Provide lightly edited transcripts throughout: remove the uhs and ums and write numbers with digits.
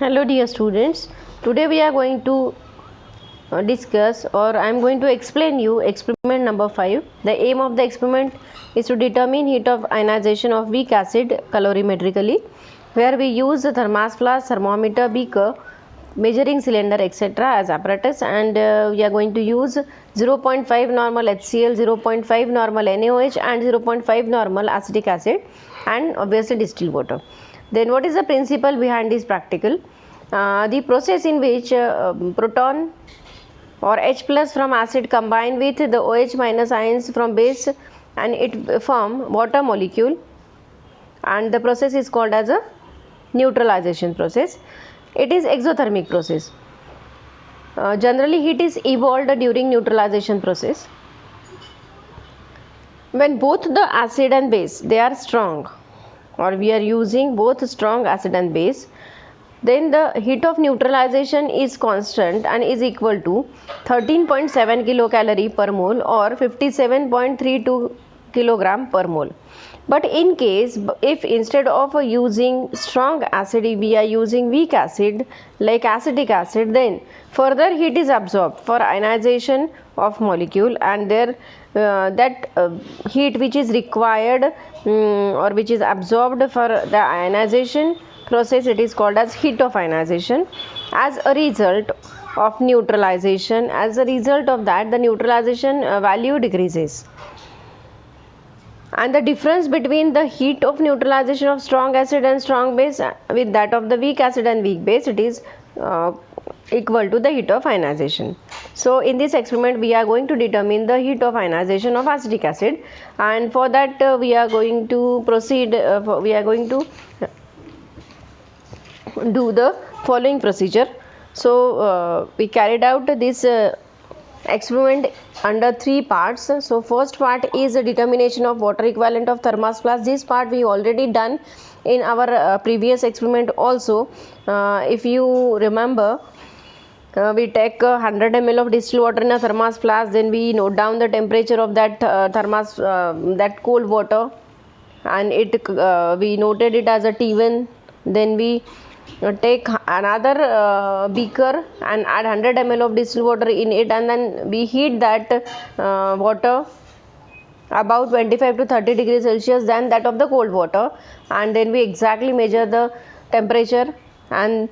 Hello dear students, today we are going to discuss or I am going to explain you experiment number 5. The aim of the experiment is to determine heat of ionization of weak acid calorimetrically, where we use the thermos flask, thermometer, beaker, measuring cylinder etc. as apparatus, and we are going to use 0.5 normal HCl, 0.5 normal NaOH and 0.5 normal acetic acid and obviously distilled water. Then what is the principle behind this practical? The process in which proton or H plus from acid combine with the OH minus ions from base and it form water molecule, and the process is called as a neutralization process. It is exothermic process. Generally heat is evolved during neutralization process. When both the acid and base they are strong, or we are using both strong acid and base, then the heat of neutralization is constant and is equal to 13.7 kilocalorie per mole or 57.32 kilogram per mole. But in case if instead of using strong acid we are using weak acid like acetic acid, then further heat is absorbed for ionization of molecule, and there that heat which is required or which is absorbed for the ionization process, it is called as heat of ionization. As a result of neutralization, as a result of that, the neutralization value decreases, and the difference between the heat of neutralization of strong acid and strong base with that of the weak acid and weak base, it is equal to the heat of ionization. So in this experiment we are going to determine the heat of ionization of acetic acid, and for that we are going to proceed we are going to do the following procedure. So we carried out this experiment under 3 parts. So first part is the determination of water equivalent of thermos flask. This part we already done in our previous experiment also. If you remember, we take 100 ml of distilled water in a thermos flask, then we note down the temperature of that thermos that cold water, and it we noted it as a T1. Then we take another beaker and add 100 ml of distilled water in it, and then we heat that water about 25 to 30 degrees Celsius than that of the cold water, and then we exactly measure the temperature, and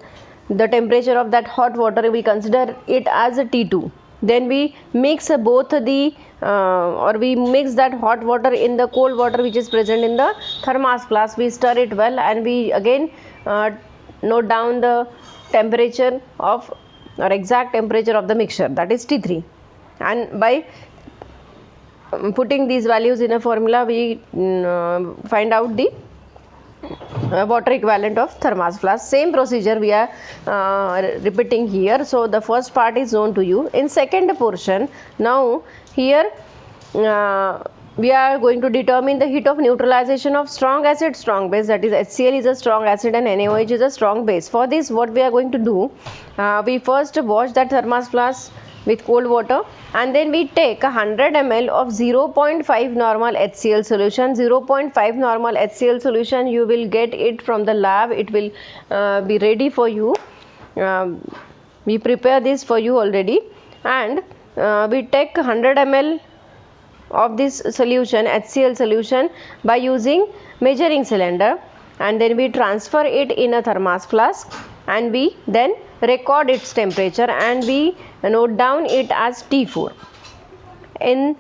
the temperature of that hot water we consider it as a T2. Then we mix both the or we mix that hot water in the cold water which is present in the thermos flask. We stir it well, and we again note down the temperature of or exact temperature of the mixture, that is T3, and by putting these values in a formula we find out the water equivalent of thermos flask. Same procedure we are repeating here. So the first part is known to you. In second portion, now here we are going to determine the heat of neutralization of strong acid, strong base, that is HCl is a strong acid and NaOH is a strong base. For this what we are going to do, we first wash that thermos flask with cold water, and then we take 100 ml of 0.5 normal HCl solution. 0.5 normal HCl solution you will get it from the lab, it will be ready for you. We prepare this for you already, and we take 100 ml of this solution, HCl solution, by using measuring cylinder, and then we transfer it in a thermos flask, and we then record its temperature and we note down it as T4. In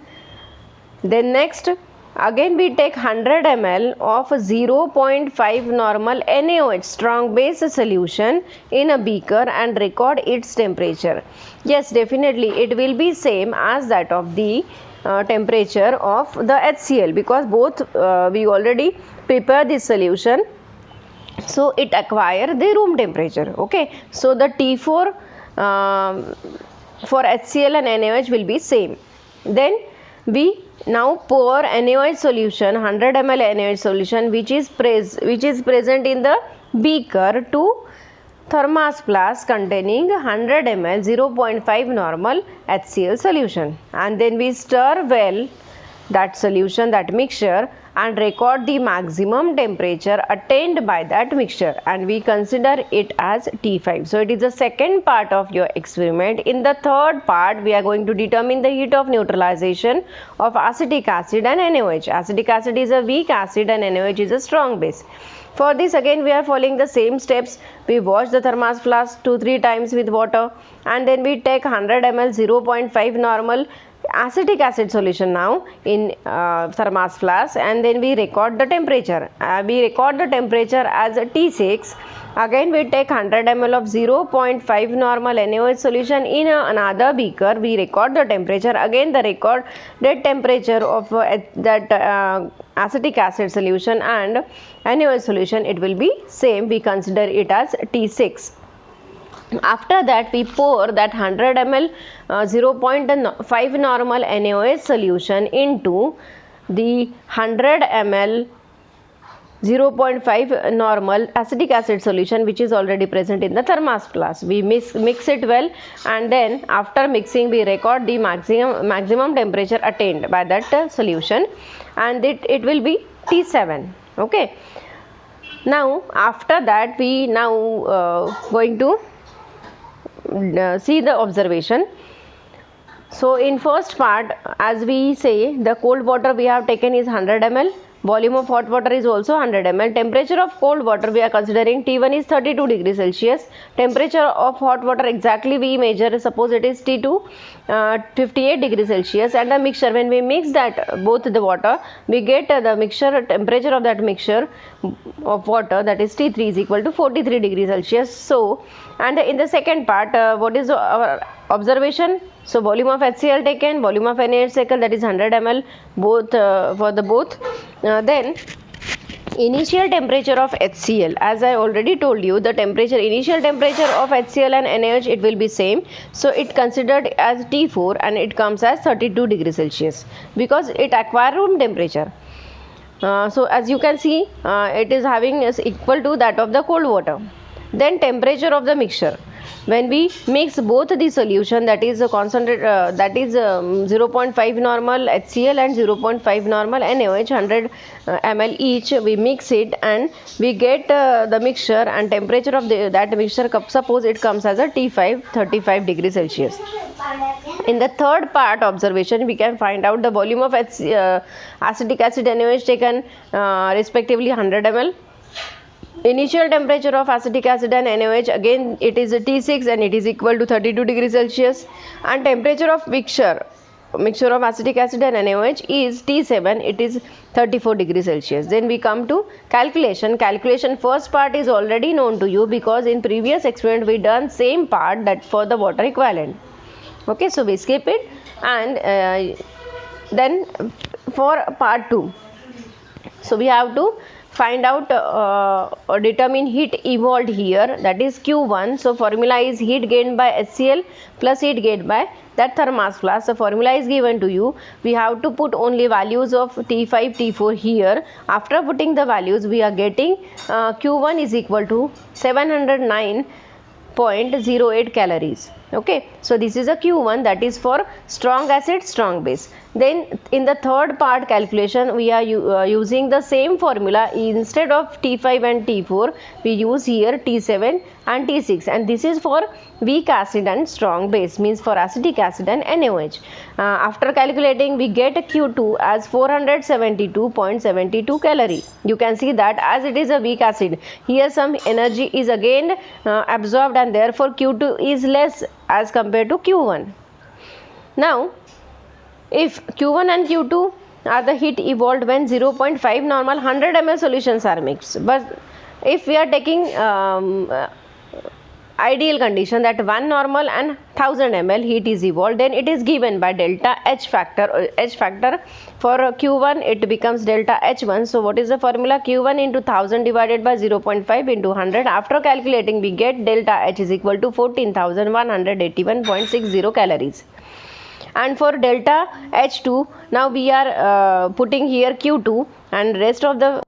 then next again we take 100 ml of 0.5 normal NaOH strong base solution in a beaker and record its temperature. Yes, definitely it will be same as that of the temperature of the HCl, because both we already prepare this solution, so it acquire the room temperature. Okay, so the T4 for HCl and NaOH will be same. Then we now pour NaOH solution, 100 ml NaOH solution which is present in the beaker to thermos flask containing 100 ml 0.5 normal HCl solution, and then we stir well that solution, that mixture, and record the maximum temperature attained by that mixture, and we consider it as T5. So it is the second part of your experiment. In the third part, we are going to determine the heat of neutralization of acetic acid and NaOH. Acetic acid is a weak acid and NaOH is a strong base. For this, again we are following the same steps. We wash the thermos flask 2-3 times with water, and then we take 100 ml 0.5 normal acetic acid solution now in thermos flask, and then we record the temperature. We record the temperature as T6. Again we take 100 ml of 0.5 normal NaOH solution in another beaker. We record the temperature. Again the recorded temperature of that acetic acid solution and NaOH solution, it will be same. We consider it as T6. After that, we pour that 100 ml 0.5 normal NaOH solution into the 100 ml 0.5 normal acetic acid solution, which is already present in the thermos flask. We mix it well, and then after mixing we record the maximum temperature attained by that solution, and it will be T7. Okay. Now after that, we now going to see the observation. So in first part, as we say, the cold water we have taken is 100 ml. Volume of hot water is also 100 ml. Temperature of cold water we are considering T1 is 32 degrees Celsius. Temperature of hot water exactly we measure, suppose it is T2 58 degrees Celsius, and the mixture, when we mix that both the water, we get the mixture temperature of that mixture of water, that is T3 is equal to 43 degrees Celsius. So, and in the second part, what is our observation? So volume of HCl taken, volume of NaOH taken, that is 100 ml both for the both. Then initial temperature of HCl, as I already told you, the initial temperature of HCl and NaOH, it will be same. So it considered as T4 and it comes as 32 degrees Celsius because it acquire room temperature. So as you can see, it is having is equal to that of the cold water. Then temperature of the mixture. When we mix both the solution, that is concentrate, that is 0.5 normal HCl and 0.5 normal NaOH 100 ml each, we mix it and we get the mixture, and temperature of that mixture, suppose it comes as a T5 35 degrees Celsius. In the third part observation, we can find out the volume of acetic acid NaOH taken respectively 100 ml. Initial temperature of acetic acid and NaOH, again it is a T6 and it is equal to 32 degrees Celsius, and temperature of mixture of acetic acid and NaOH is T7, it is 34 degrees Celsius. Then we come to calculation. First part is already known to you because in previous experiment we done same part, that for the water equivalent. Okay, so we skip it, and then for part 2, so we have to find out or determine heat evolved here, that is Q1. So formula is heat gained by HCl plus heat gained by that thermos flask. The formula is given to you. We have to put only values of T5, T4 here. After putting the values, we are getting Q1 is equal to 709.08 calories. Okay, so this is a Q1, that is for strong acid, strong base. Then in the third part calculation, we are using the same formula. Instead of T5 and T4, we use here T7 and T6, and this is for weak acid and strong base, means for acetic acid and NaOH. After calculating, we get Q2 as 472.72 calorie. You can see that as it is a weak acid, here some energy is again absorbed, and therefore Q2 is less as compared to Q1. Now, if Q1 and Q2 are the heat evolved when 0.5 normal 100 ml solutions are mixed, but if we are taking ideal condition that 1 normal and 1000 ml heat is evolved, then it is given by delta H factor. H factor for Q1 it becomes delta H1. So what is the formula? Q1 into 1000 divided by 0.5 into 100. After calculating, we get delta H is equal to 14,181.60 calories. And for delta H2, now we are putting here Q2, and rest of the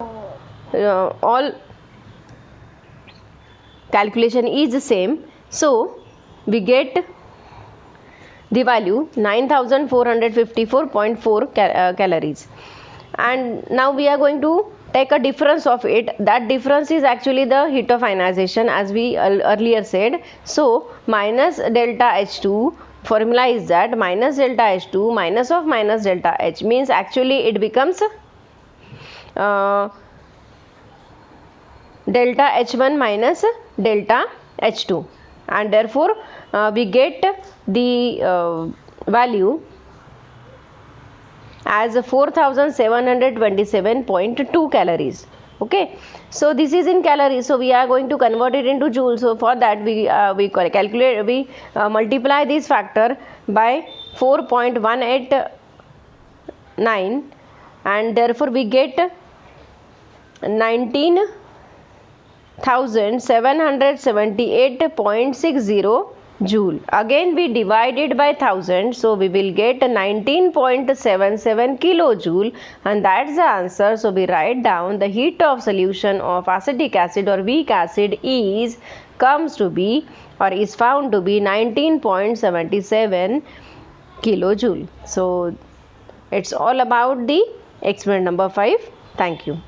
all calculation is the same. So we get the value 9454.4 calories. and now we are going to take a difference of it. That difference is actually the heat of ionization, as we earlier said. So minus delta H2, formula is that minus delta H2 minus of minus delta H, means actually it becomes delta H1 minus delta H2, and therefore we get the value as 4727.2 calories. Okay, so this is in calories, so we are going to convert it into joules. So for that we multiply this factor by 4.189, and therefore we get 19,778.60 joule. Again we divide it by 1000, so we will get 19.77 kilojoule, and that's the answer. So we write down the heat of solution of acetic acid or weak acid is found to be 19.77 kilojoule. So it's all about the experiment number 5. Thank you.